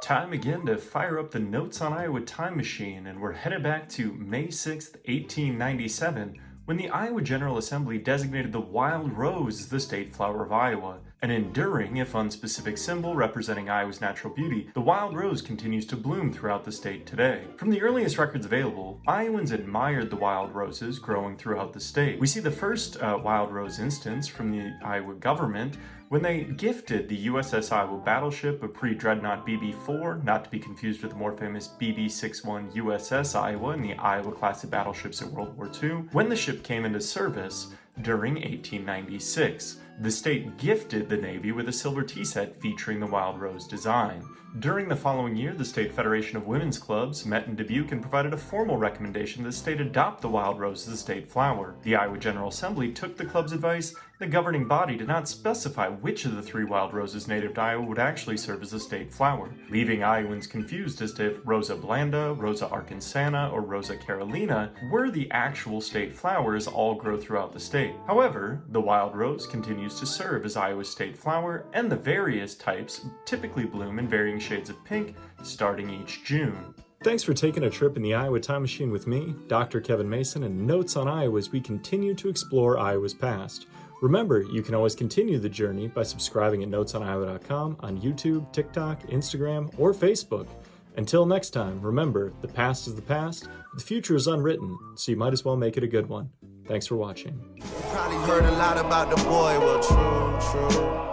Time again to fire up the Notes on Iowa time machine, and we're headed back to May 6th, 1897, when the Iowa General Assembly designated the wild rose as the state flower of Iowa. An enduring, if unspecific symbol representing Iowa's natural beauty, the wild rose continues to bloom throughout the state today. From the earliest records available, Iowans admired the wild roses growing throughout the state. We see the first wild rose instance from the Iowa government when they gifted the USS Iowa battleship a pre-dreadnought BB-4, not to be confused with the more famous BB-61 USS Iowa and the Iowa-class of battleships in World War II, when the ship came into service during 1896. The state gifted the Navy with a silver tea set featuring the wild rose design. During the following year, the State Federation of Women's Clubs met in Dubuque and provided a formal recommendation that the state adopt the wild rose as a state flower. The Iowa General Assembly took the club's advice. The governing body did not specify which of the three wild roses native to Iowa would actually serve as a state flower, leaving Iowans confused as to if Rosa blanda, Rosa arkansana, or Rosa carolina were the actual state flowers all grow throughout the state. However, the wild rose continues to serve as Iowa's state flower, and the various types typically bloom in varying shades of pink starting each June. Thanks for taking a trip in the Iowa Time Machine with me, Dr. Kevin Mason, and Notes on Iowa as we continue to explore Iowa's past. Remember, you can always continue the journey by subscribing at notesoniowa.com on YouTube, TikTok, Instagram, or Facebook. Until next time, remember, the past is the past, the future is unwritten, so you might as well make it a good one. Thanks for watching. Probably heard a lot about the boy, well, true.